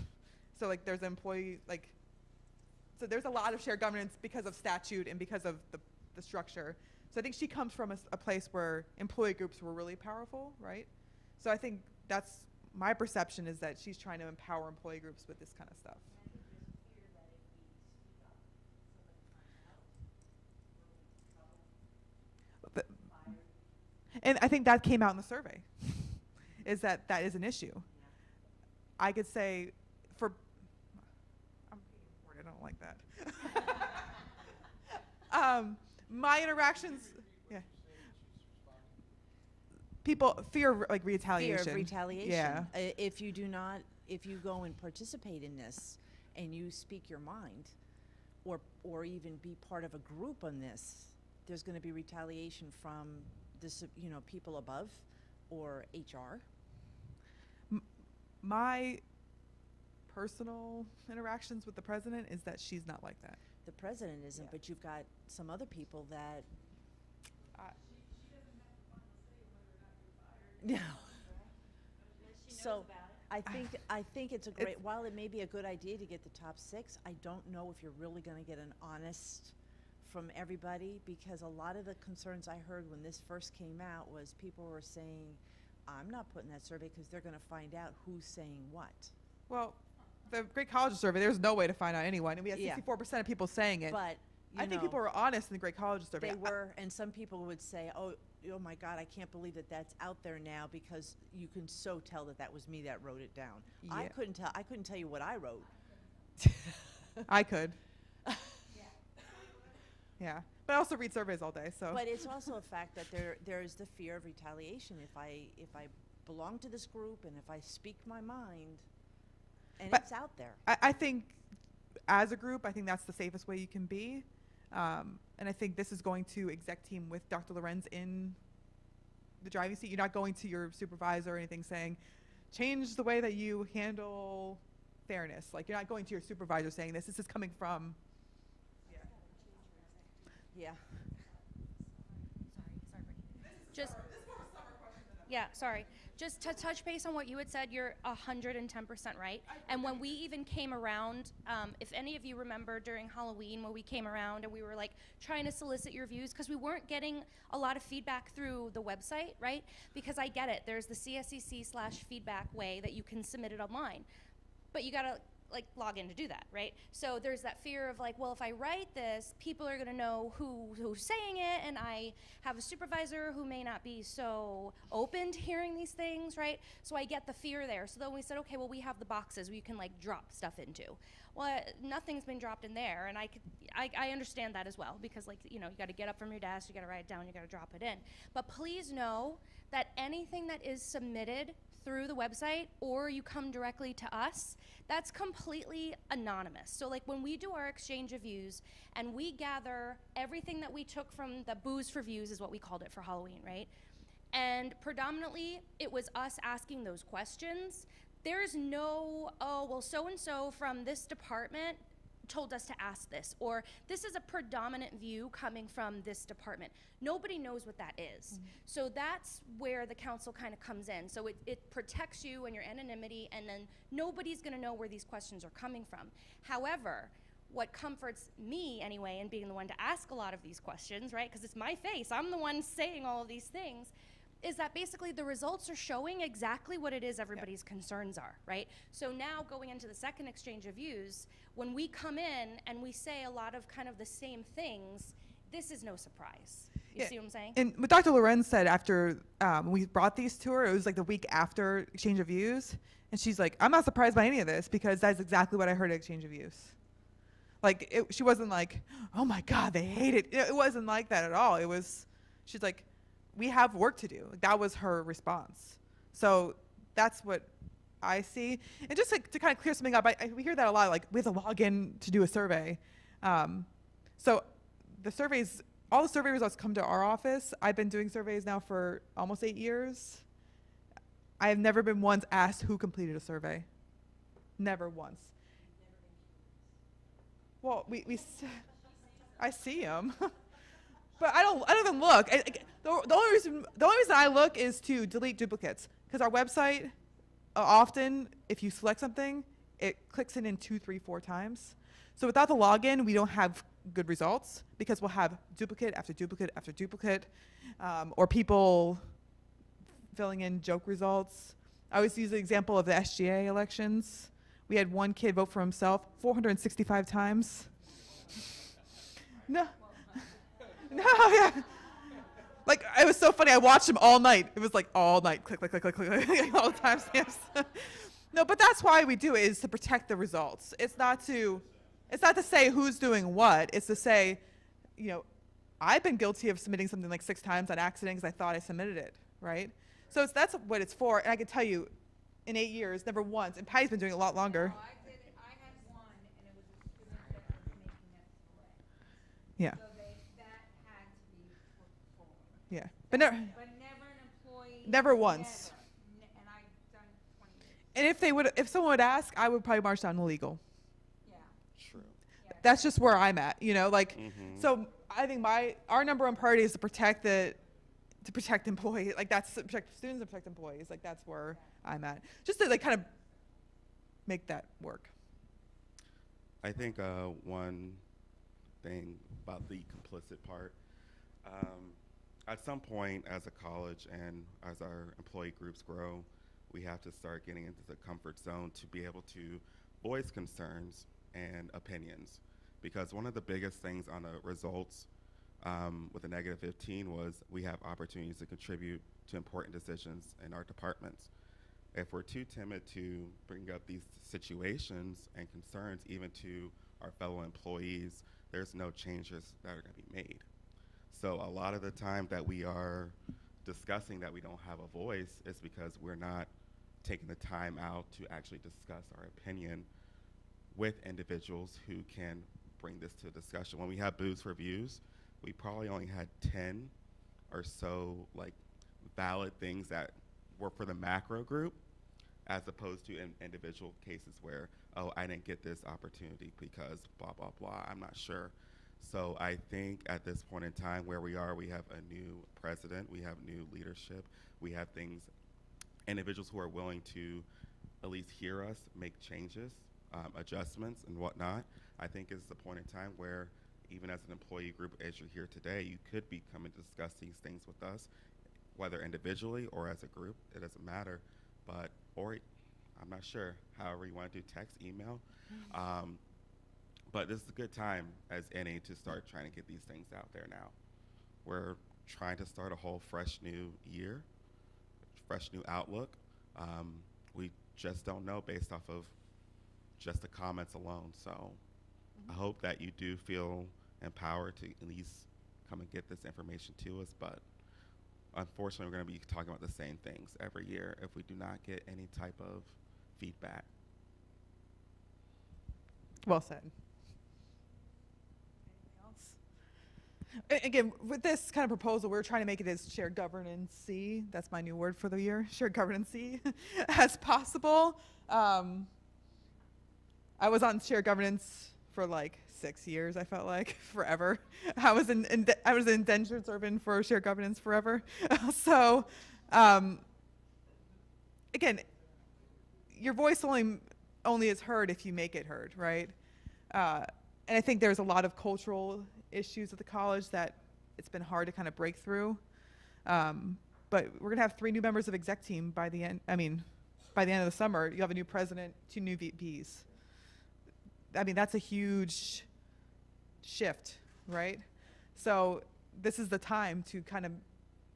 So like there's an employee, like, so there's a lot of shared governance because of statute and because of the structure. So I think she comes from a place where employee groups were really powerful, right? So I think that's my perception, is that she's trying to empower employee groups with this kind of stuff. But, and I think that came out in the survey, is that is an issue. I could say for, I'm being bored, I don't like that. My interactions, yeah. People fear like retaliation. Fear of retaliation. Yeah. If you do not, if you go and participate in this and you speak your mind, or even be part of a group on this, there's going to be retaliation from this, people above or HR. My personal interactions with the president is that she's not like that. The president isn't, Yeah. but you've got some other people that. No. So I think it's a great, while it may be a good idea to get the top 6, I don't know if you're really going to get an honest from everybody, because a lot of the concerns I heard when this first came out was people were saying, I'm not putting that survey because they're going to find out who's saying what. Well, the Great Colleges survey, there's no way to find out anyone. And we had Yeah. 64% of people saying it. But I think people were honest in the Great Colleges survey. They were, and some people would say, oh my God, I can't believe that that's out there now, because you can so tell that that was me that wrote it down. I Yeah. couldn't tell you what I wrote. I could. Yeah. But I also read surveys all day, so. But it's also a fact that there is the fear of retaliation. If I belong to this group and if I speak my mind, and But it's out there. I think as a group, I think that's the safest way you can be. And I think this is going to exec team with Dr. Lorenz in the driving seat. You're not going to your supervisor or anything saying, change the way that you handle fairness. Like, you're not going to your supervisor saying this. This is coming from. Yeah. Just, yeah, sorry. Just to touch base on what you had said, you're 110% right. And when we even came around, if any of you remember during Halloween when we came around and we were like trying to solicit your views, because we weren't getting a lot of feedback through the website, right? Because I get it, there's the CSEC/feedback way that you can submit it online. But you gotta like log in to do that, right? So there's that fear of like, well, if I write this, people are going to know who's saying it, and I have a supervisor who may not be so open to hearing these things, right? So I get the fear there. So then we said, okay, well, we have the boxes where you can like drop stuff into. Well, nothing's been dropped in there, and I understand that as well, because like, you know, you got to get up from your desk, you got to write it down, you got to drop it in. But please know that anything that is submitted through the website, or you come directly to us, that's completely anonymous. So like when we do our exchange of views and we gather everything that we took from the Booze for Views is what we called it for Halloween, right? And predominantly it was us asking those questions. There's no, oh, well, so-and-so from this department told us to ask this, or this is a predominant view coming from this department. Nobody knows what that is. Mm-hmm. So that's where the council kind of comes in. So it protects you and your anonymity, and then nobody's gonna know where these questions are coming from. However, what comforts me anyway in being the one to ask a lot of these questions, right, because it's my face, I'm the one saying all of these things, is that basically the results are showing exactly what it is everybody's concerns are, right? So now going into the second exchange of views, when we come in and we say a lot of kind of the same things, this is no surprise. You see what I'm saying? And what Dr. Lorenz said after we brought these to her, it was like the week after exchange of views, and she's like, I'm not surprised by any of this because that's exactly what I heard at exchange of views. Like, she wasn't like, oh my God, they hate it. It wasn't like that at all. It was, she's like, we have work to do. Like, that was her response. So that's what I see. And just like, to kind of clear something up, we hear that a lot, like we have to log in to do a survey. So the surveys, all the survey results come to our office. I've been doing surveys now for almost 8 years. I have never been once asked who completed a survey. Never once. Well, I see them. But I don't even look. The only reason I look is to delete duplicates, because our website, often, if you select something, it clicks in 2, 3, 4 times. So without the login, we don't have good results, because we'll have duplicate after duplicate after duplicate, or people filling in joke results. I always use the example of the SGA elections. We had one kid vote for himself 465 times. No. No, yeah. Like, it was so funny. I watched him all night. It was like all night. Click, click, click, click, click, all the time stamps. No, but that's why we do it, is to protect the results. It's not to say who's doing what. It's to say, you know, I've been guilty of submitting something like 6 times on accident because I thought I submitted it, right? So that's what it's for. And I can tell you, in 8 years, never once. And Patty's been doing it a lot longer. No, I did it. I had one, and it was a student that was making it correct. Yeah. So that had to be put forward. Yeah. But never But never an employee. Never once. Never. And I've done 20 years. And if someone would ask, I would probably march down illegal. Yeah. True. Yeah. That's just where I'm at, you know, like, so I think our number one priority is to protect employees, like that's to protect students and protect employees, like that's where I'm at. Just to like kind of make that work. I think one thing about the complicit part, at some point as a college and as our employee groups grow, we have to start getting into the comfort zone to be able to voice concerns and opinions. Because one of the biggest things on the results with a negative 15 was we have opportunities to contribute to important decisions in our departments. If we're too timid to bring up these situations and concerns even to our fellow employees, there's no changes that are going to be made. So a lot of the time that we are discussing that we don't have a voice is because we're not taking the time out to actually discuss our opinion with individuals who can bring this to discussion. When we have Booze for Views, we probably only had 10 or so like valid things that were for the macro group, as opposed to in individual cases where, oh, I didn't get this opportunity because blah, blah, blah, I'm not sure. So I think at this point in time where we are, we have a new president, we have new leadership, we have individuals who are willing to at least hear us, make changes, adjustments and whatnot. I think it's the point in time where even as an employee group, as you're here today, you could be coming to discuss these things with us, whether individually or as a group, it doesn't matter. But, or I'm not sure. However you want to do text, email. But this is a good time as any to start trying to get these things out there now. We're trying to start a whole fresh new year, fresh new outlook. We just don't know based off of just the comments alone. So I hope that you do feel empowered to at least come and get this information to us. But unfortunately, we're going to be talking about the same things every year if we do not get any type of feedback. Well said. Anything else? Again, with this kind of proposal, we're trying to make it as shared governance-y, that's my new word for the year, shared governance-y, as possible. I was on shared governance for like 6 years, I felt like, forever. I was an indentured servant for shared governance forever. So, again, your voice only is heard if you make it heard, right? And I think there's a lot of cultural issues at the college that it's been hard to kind of break through. But we're gonna have 3 new members of exec team by the end. By the end of the summer, you have a new president, 2 new VPs. I mean, that's a huge shift, right? So this is the time to kind of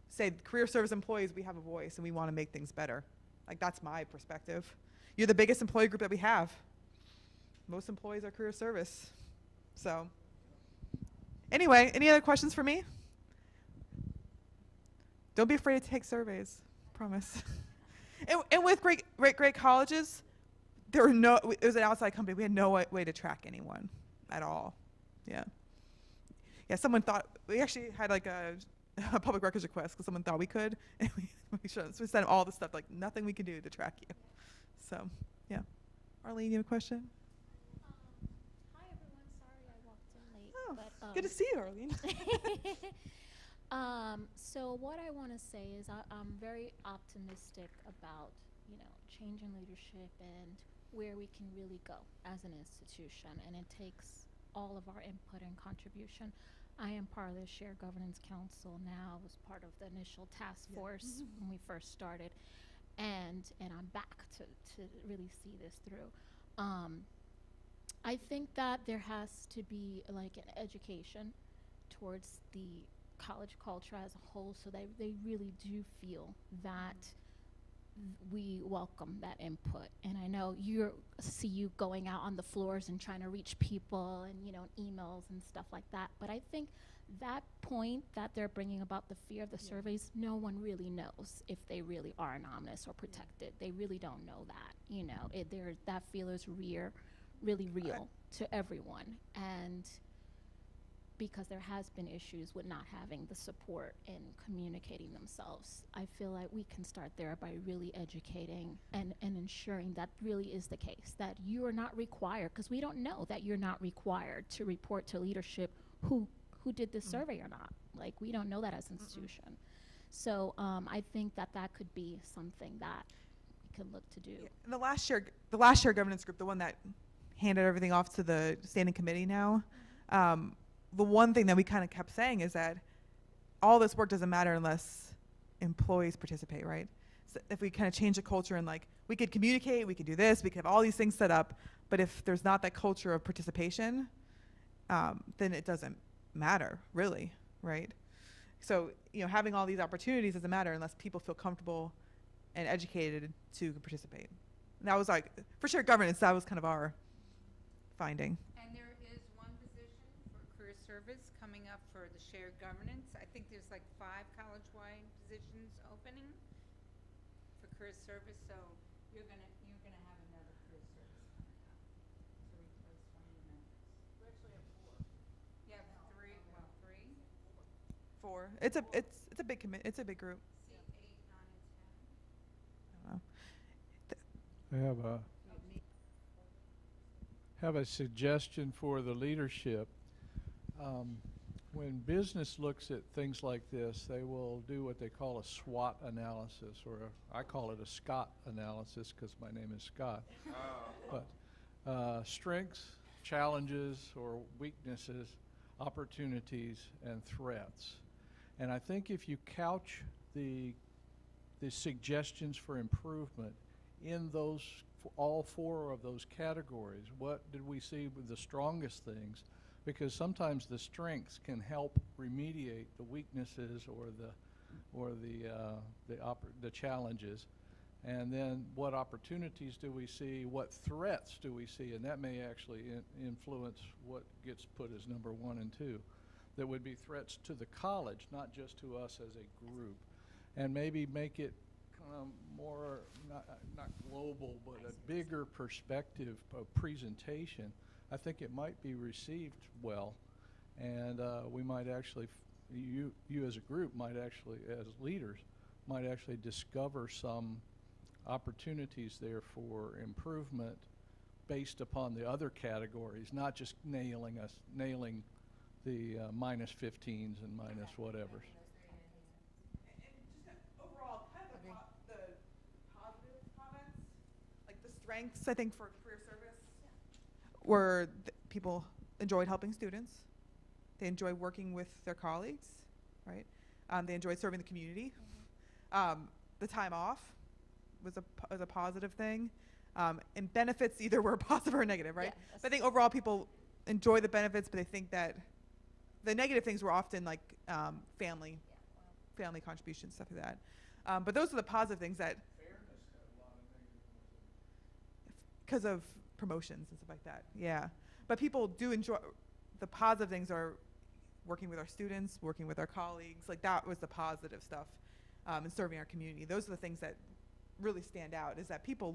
say, career service employees, we have a voice and we want to make things better. Like, that's my perspective. You're the biggest employee group that we have. Most employees are career service. So anyway, any other questions for me? Don't be afraid to take surveys, promise. and with great colleges, it was an outside company. We had no way to track anyone at all. Yeah. Yeah, someone thought, we actually had like a public records request because someone thought we could, and we shouldn't. So we sent all the stuff, like nothing we can do to track you. So, yeah. Arlene, you have a question? Hi everyone, sorry I walked in late. Oh, But, good to see you, Arlene. So what I want to say is I'm very optimistic about, changing leadership and where we can really go as an institution, and it takes all of our input and contribution. I am part of the Shared Governance Council now. I was part of the initial task force when we first started, and I'm back to really see this through. I think that there has to be like an education towards the college culture as a whole, so that they really do feel that we welcome that input. And I know see you going out on the floors and trying to reach people and emails and stuff like that, but I think that point that they're bringing about the fear of the surveys, no one really knows if they really are anonymous or protected. They really don't know that. That fear is really real to everyone, and because there has been issues with not having the support in communicating themselves. I feel like we can start there by really educating and ensuring that really is the case, that you are not required, because we don't know that you're not required to report to leadership who did this survey or not. Like, we don't know that as an institution. So I think that could be something that we could look to do. Yeah. The last shared governance group, the one that handed everything off to the standing committee now, the one thing that we kind of kept saying is that all this work doesn't matter unless employees participate, right? So if we kind of change the culture and like, we could communicate, we could do this, we could have all these things set up, but if there's not that culture of participation, then it doesn't matter, really, right? So, having all these opportunities doesn't matter unless people feel comfortable and educated to participate. And that was like, for shared governance, that was kind of our finding. And there is one position for career service coming up for the shared governance. I think there's like 5 college-wide positions opening for career service, so you're gonna have another career service coming up to replace one of your members. We actually have 4. You have 3. Well, 3. 4. It's a big commit. It's a big group. See, 8, 9, and 10. I don't know. I have a suggestion for the leadership. When business looks at things like this, they will do what they call a SWOT analysis, or I call it a Scott analysis because my name is Scott. But strengths, challenges, or weaknesses, opportunities, and threats. And I think if you couch the suggestions for improvement in those all four of those categories. What did we see with the strongest things? Because sometimes the strengths can help remediate the weaknesses or the challenges. And then what opportunities do we see? What threats do we see? And that may actually influence what gets put as number 1 and 2. That would be threats to the college, not just to us as a group. And maybe make it more, not global, but a bigger perspective of presentation. I think it might be received well. And we might actually, you as a group might actually, as leaders, might actually discover some opportunities there for improvement based upon the other categories, not just nailing the minus 15s and minus whatevers. And just overall, kind of the positive comments, like the strengths, I think, for career service, were people enjoyed helping students. They enjoyed working with their colleagues, right? They enjoyed serving the community. The time off was a positive thing. And benefits either were positive or negative, right? Yeah, but I think overall people enjoy the benefits, but they think that the negative things were often like family contributions, stuff like that. But those are the positive things that, Fairness had a lot of negative because of promotions and stuff like that, yeah. But people do enjoy, the positive things are working with our students, working with our colleagues, like that was the positive stuff, and serving our community. Those are the things that really stand out, is that people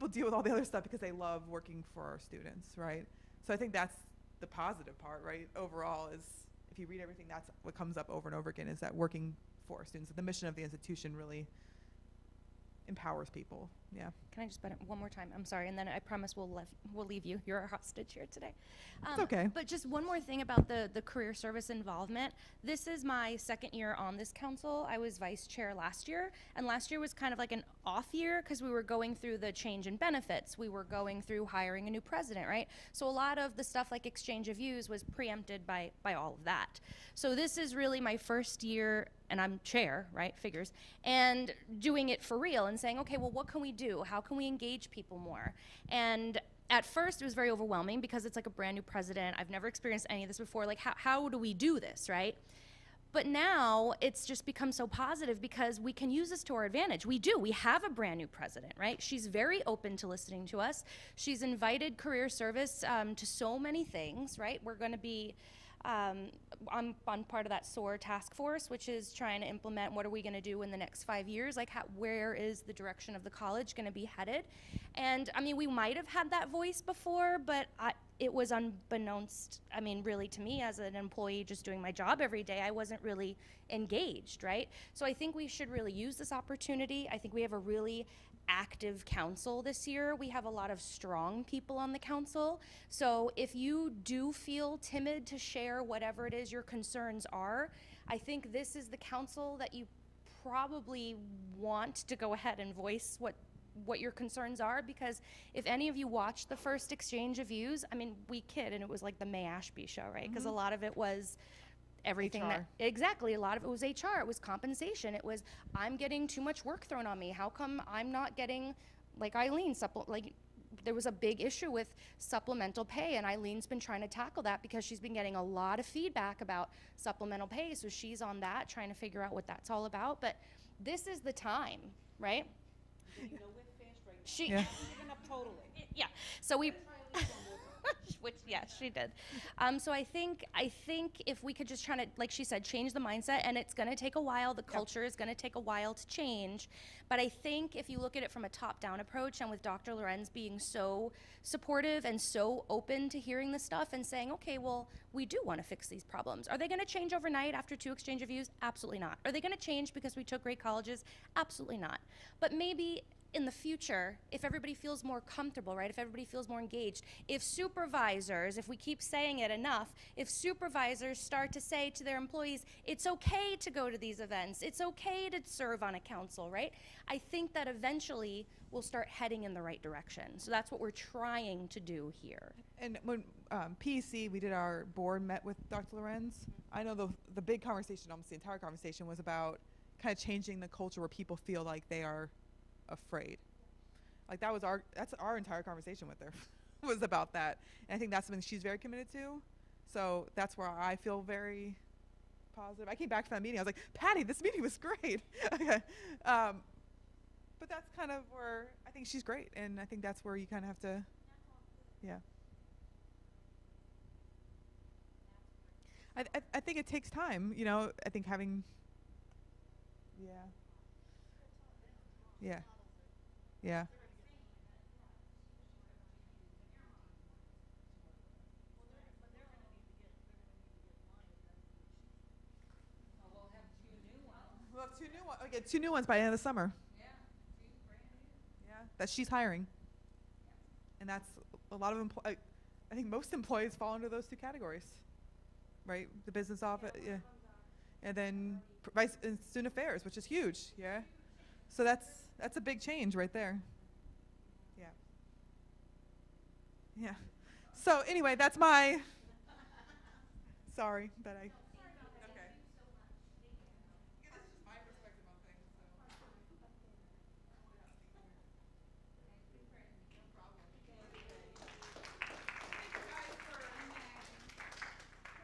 deal with all the other stuff because they love working for our students, right? So I think that's the positive part, right? Overall, is if you read everything, that's what comes up over and over again, is that working for our students, the mission of the institution really empowers people. Yeah. Can I just button one more time? I'm sorry, and then I promise we'll leave you. You're our hostage here today. It's okay. But just one more thing about the career service involvement. This is my second year on this council. I was vice chair last year, and last year was kind of like an off year because we were going through the change in benefits. We were going through hiring a new president, right? So a lot of the stuff like exchange of views was preempted by all of that. So this is really my first year, and I'm chair, right, figures, and doing it for real and saying, okay, well, what can we do? How can we engage people more? And at first it was very overwhelming because it's like a brand new president. I've never experienced any of this before. Like, how do we do this, right? But now it's just become so positive because we can use this to our advantage. We do. We have a brand new president, right? She's very open to listening to us. She's invited career service to so many things, right? We're going to be I'm on part of that SOAR task force, which is trying to implement what are we going to do in the next 5 years, like where is the direction of the college going to be headed. And I mean, we might have had that voice before, but it was unbeknownst, I mean, really to me as an employee just doing my job every day, I wasn't really engaged, right? So I think we should really use this opportunity. I think we have a really active council this year. We have a lot of strong people on the council. So if you do feel timid to share whatever it is your concerns are, I think this is the council that you probably want to go ahead and voice what your concerns are, because if any of you watched the first exchange of views, I mean, we kid and it was like the May Ashby show, right? Because a lot of it was everything HR. Exactly, a lot of it was HR, it was compensation, it was I'm getting too much work thrown on me, how come I'm not getting, like Eileen, there was a big issue with supplemental pay, and Eileen's been trying to tackle that because she's been getting a lot of feedback about supplemental pay, so she's on that, trying to figure out what that's all about. But this is the time, right? You know, we're finished right now. She, Yeah. Giving up totally. yeah, so we, which, yeah, she did. So I think if we could just try to, like she said, change the mindset, and it's going to take a while. The culture is going to take a while to change. But I think if you look at it from a top-down approach, and with Dr. Lorenz being so supportive and so open to hearing this stuff and saying, okay, well, we do want to fix these problems. Are they going to change overnight after 2 exchange of views? Absolutely not. Are they going to change because we took great colleges? Absolutely not. But maybe in the future, if everybody feels more comfortable, right, if everybody feels more engaged, if supervisors, if we keep saying it enough, if supervisors start to say to their employees, it's okay to go to these events, it's okay to serve on a council, right, I think that eventually we'll start heading in the right direction. So that's what we're trying to do here. And when PEC, we did our board met with Dr. Lorenz. I know the big conversation, almost the entire conversation, was about kind of changing the culture where people feel like they are afraid. Like that's our entire conversation with her was about that. And I think that's something she's very committed to. So that's where I feel very positive. I came back from that meeting. I was like, Patty, this meeting was great. Okay. But that's kind of where I think she's great. And I think that's where you kind of have to, yeah. I think it takes time, you know, I think having, yeah. Yeah. Yeah. We'll have 2 new ones. Okay, 2 new ones by the end of the summer. Yeah, that she's hiring. And that's a lot of I think most employees fall into those 2 categories, right? The business office, yeah, and then and student affairs, which is huge. Yeah, so that's a big change right there. Yeah. Yeah. So anyway, that's my. Sorry, but I. Okay. Yeah, this is just my perspective on things. No problem.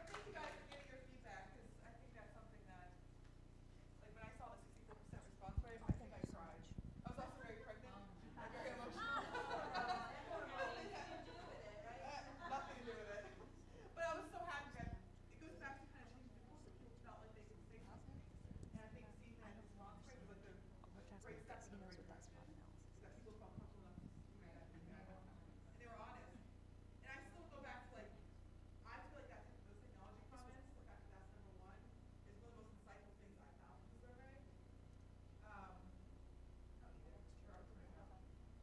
Thank you guys for giving your feedback, because I think that's something that, like when I saw the 64% response rate, I think I cried. I was also very pregnant, like very emotional. Nothing to do with it. But I was so happy that it goes back to kind of changing the culture. People felt like they could say something. And I think seeing that response rate was like a great step in the right direction. That people felt comfortable enough to give that feedback. And they were honest. And I still go back to like, I feel like those technology comments, the fact that that's #1, is one of the most insightful things I found from the survey.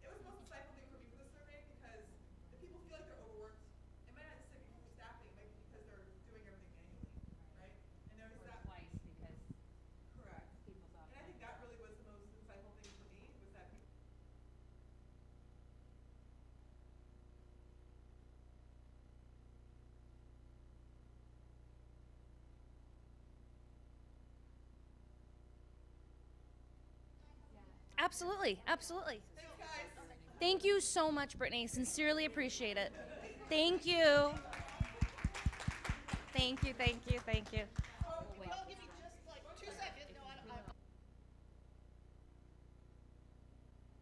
It was the most insightful thing for me for the survey, because if people feel like they're overworked, it might not necessarily be through staffing, it might be because they're doing everything manually, right? And there's that. Twice because Correct. people's off. And I think that really was the most insightful thing for me, was that people. Absolutely, absolutely. Thanks, guys. Thank you so much, Brittany. Sincerely appreciate it. Thank you. Thank you, thank you, thank you.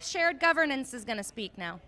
Shared governance is going to speak now.